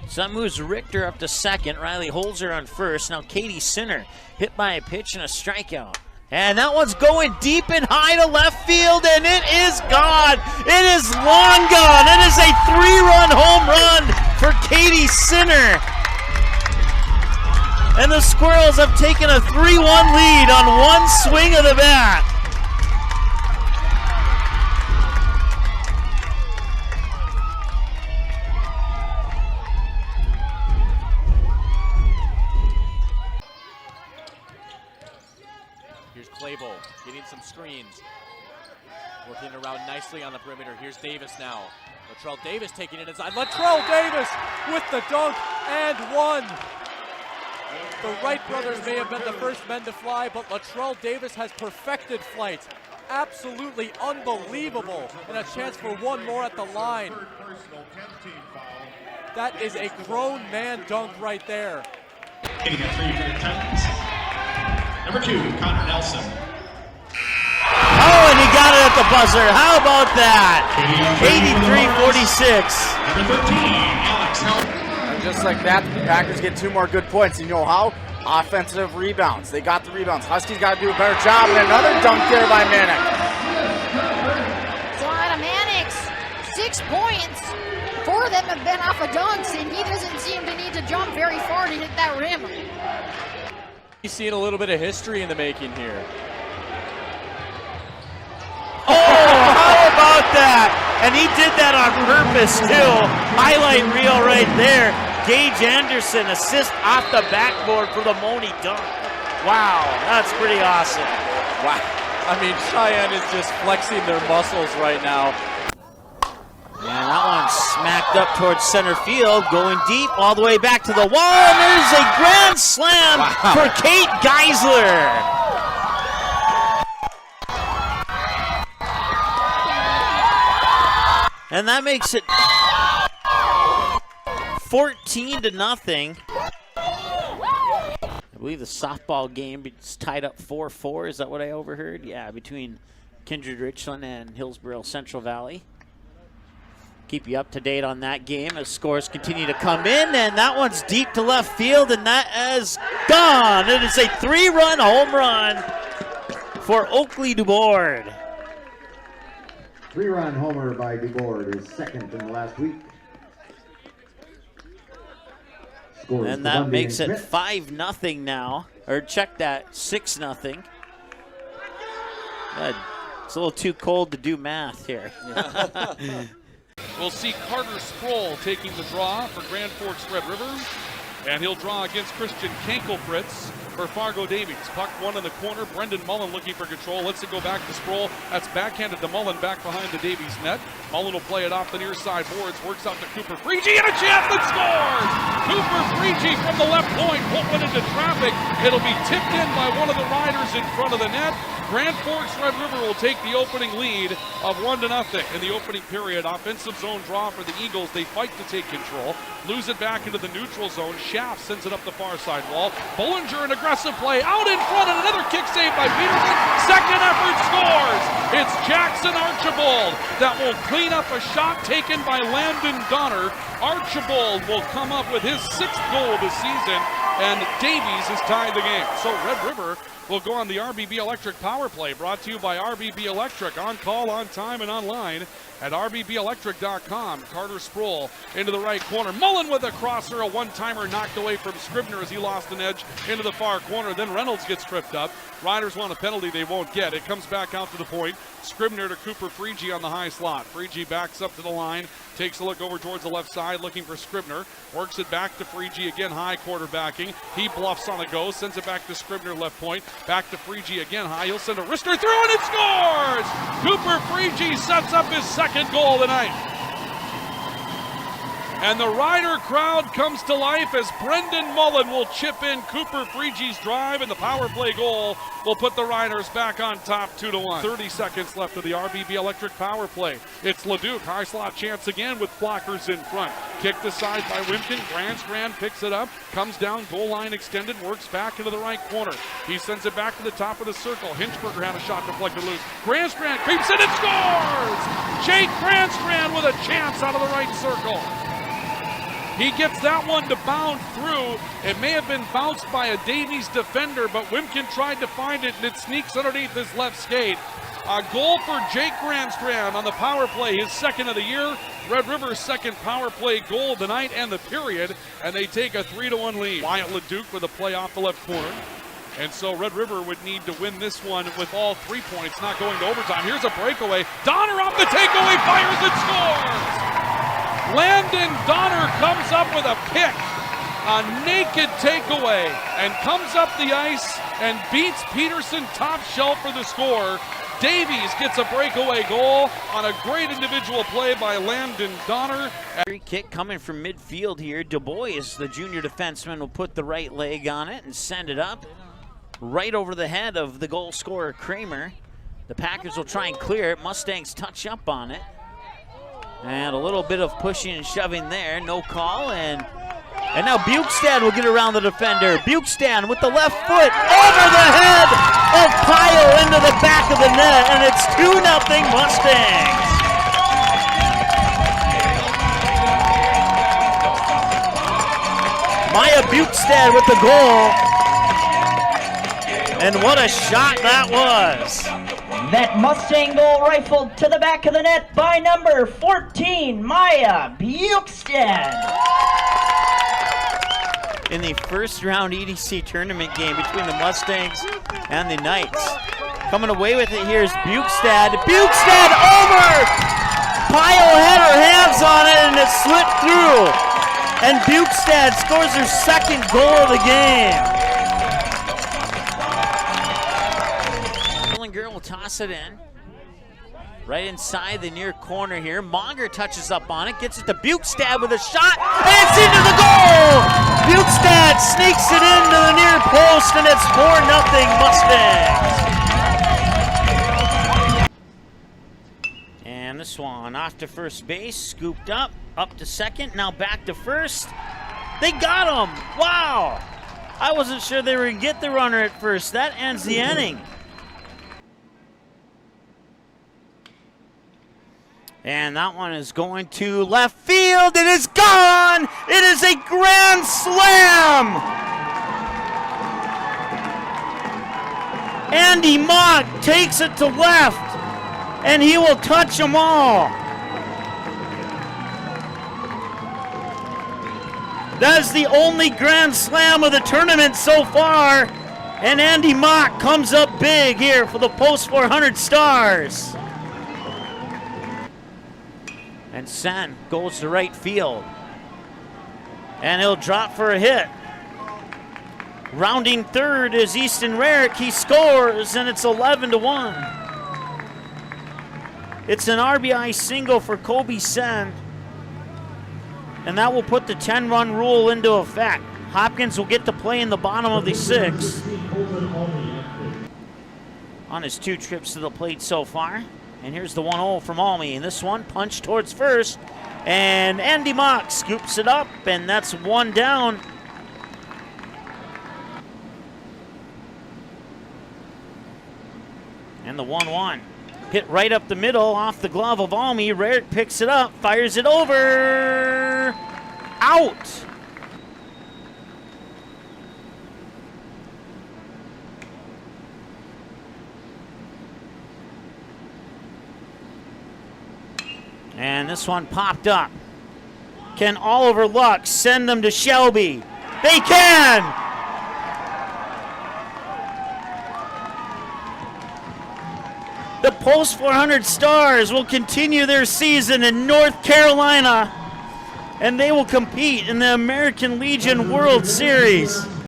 So that moves Richter up to second. Riley Holzer on first. Now Katie Sinner hit by a pitch and a strikeout. And that one's going deep and high to left field, and it is gone. It is long gone. It is a 3-run home run for Katie Sinner. And the Squirrels have taken a 3-1 lead on one swing of the bat. Here's Claybo getting some screens. Working around nicely on the perimeter. Here's Davis now. Latrell Davis taking it inside. Latrell Davis with the dunk and one. The Wright brothers may have been the first men to fly, but Latrell Davis has perfected flight. Absolutely unbelievable. And a chance for one more at the line. That is a grown man dunk right there. Getting a 3 for the Titans. Number 2, Connor Nelson. Oh, and he got it at the buzzer. How about that? 83-46. Number 13, Alex Howard. And just like that, the Packers get 2 more good points. You know how? Offensive rebounds. They got the rebounds. Huskies got to do a better job. And another dunk there by Manick. So out of Mannix, 6 points. 4 of them have been off of dunks, and he doesn't seem to need to jump very far to hit that rim. He's seeing a little bit of history in the making here. Oh, how about that? And he did that on purpose too. Highlight reel right there. Gage Anderson assist off the backboard for the Moni dunk. Wow, that's pretty awesome. Wow. I mean, Cheyenne is just flexing their muscles right now. And that one smacked up towards center field, going deep all the way back to the wall. And there's a grand slam for Kate Geisler. And that makes it 14-0. I believe the softball game is tied up 4-4. Is that what I overheard? Yeah, between Kindred Richland and Hillsborough Central Valley. Keep you up to date on that game as scores continue to come in, and that one's deep to left field, and that is gone. It is a 3-run home run for Oakley DuBoard. 3-run homer by DuBoard, his second in the last week. Scores And that makes it 5-0 now. Or check that, 6-0. It's a little too cold to do math here. We'll see Carter Sproul taking the draw for Grand Forks Red River. And he'll draw against Christian Kankelfritz for Fargo Davies. Puck one in the corner. Brendan Mullen looking for control. Lets it go back to Sproul. That's backhanded to Mullen back behind the Davies net. Mullen will play it off the near side boards. Works out to Cooper Freegee and a chance that scores! Cooper Freegee from the left point. Open into traffic. It'll be tipped in by one of the riders in front of the net. Grand Forks Red River will take the opening lead of 1-0 in the opening period. Offensive zone draw for the Eagles. They fight to take control. Lose it back into the neutral zone. Schaff sends it up the far side wall. Bollinger, an aggressive play out in front, and another kick save by Peterson. Second effort scores. It's Jackson Archibald that will clean up a shot taken by Landon Donner. Archibald will come up with his 6th goal of the season, and Davies has tied the game. So Red River will go on the RBB Electric Power Play, brought to you by RBB Electric, on call, on time, and online at rbbelectric.com. Carter Sproul into the right corner. Mullen with a crosser, a one-timer knocked away from Scribner as he lost an edge into the far corner. Then Reynolds gets tripped up. Riders want a penalty they won't get. It comes back out to the point. Scribner to Cooper Freegee on the high slot. Freegee backs up to the line, takes a look over towards the left side, looking for Scribner. Works it back to Freegee, again high quarterbacking. He bluffs on a go, sends it back to Scribner left point. Back to Freegee again high. He'll send a wrister through and it scores! Cooper Freegee sets up his second goal of the night. And the Rider crowd comes to life as Brendan Mullen will chip in Cooper Freegee's drive, and the power play goal will put the Riders back on top 2-1. 30 seconds left of the RBB Electric power play. It's Leduc, high slot chance again with blockers in front. Kicked aside by Wimpkin. Grandstrand picks it up, comes down, goal line extended, works back into the right corner. He sends it back to the top of the circle. Hinchberger had a shot deflected loose. Grandstrand creeps in and scores! Jake Grandstrand with a chance out of the right circle. He gets that one to bound through. It may have been bounced by a Davies defender, but Wimkin tried to find it, and it sneaks underneath his left skate. A goal for Jake Grandstrand on the power play, his second of the year. Red River's second power play goal of the night and the period, and they take a 3-1 lead. Wyatt Leduc with a play off the left corner. And so Red River would need to win this one with all 3 points, not going to overtime. Here's a breakaway. Donner off the takeaway, fires and scores! Landon Donner comes up with a pick, a naked takeaway, and comes up the ice and beats Peterson top shelf for the score. Davies gets a breakaway goal on a great individual play by Landon Donner. Free kick coming from midfield here. Du Bois, the junior defenseman, will put the right leg on it and send it up right over the head of the goal scorer Kramer. The Packers will try and clear it. Mustangs touch up on it. And a little bit of pushing and shoving there. No call. And now Bukestad will get around the defender. Bukestad with the left foot over the head of Pyle into the back of the net. And it's 2-0 Mustangs. Maya Bukestad with the goal. And what a shot that was. That Mustang goal rifled to the back of the net by number 14, Maya Bukestad. In the first round EDC tournament game between the Mustangs and the Knights. Coming away with it here is Bukestad. Bukestad over! Pyle had her hands on it and it slipped through. And Bukestad scores her second goal of the game. Girl will toss it in. Right inside the near corner here. Monger touches up on it, gets it to Bukestad with a shot, and it's into the goal! Bukestad sneaks it into the near post, and it's 4-0 Mustangs. And this one off to first base, scooped up to second, now back to first. They got him! Wow! I wasn't sure they were going to get the runner at first. That ends the inning. And that one is going to left field. It is gone. It is a grand slam. Andy Mock takes it to left, and he will touch them all. That is the only grand slam of the tournament so far. And Andy Mock comes up big here for the Post 400 Stars. And Sen goes to right field. And he'll drop for a hit. Rounding third is Easton Rarick. He scores, and it's 11-1. It's an RBI single for Kobe Sen. And that will put the 10-run rule into effect. Hopkins will get to play in the bottom of the sixth. On his 2 trips to the plate so far. And here's the 1-0 from Almy. And this one punched towards first. And Andy Mock scoops it up, and that's 1 down. And the 1-1. Hit right up the middle off the glove of Almy. Rarick picks it up, fires it over. Out. And this one popped up. Can Oliver Luck send them to Shelby? They can! The Post 400 Stars will continue their season in North Carolina, and they will compete in the American Legion World Series.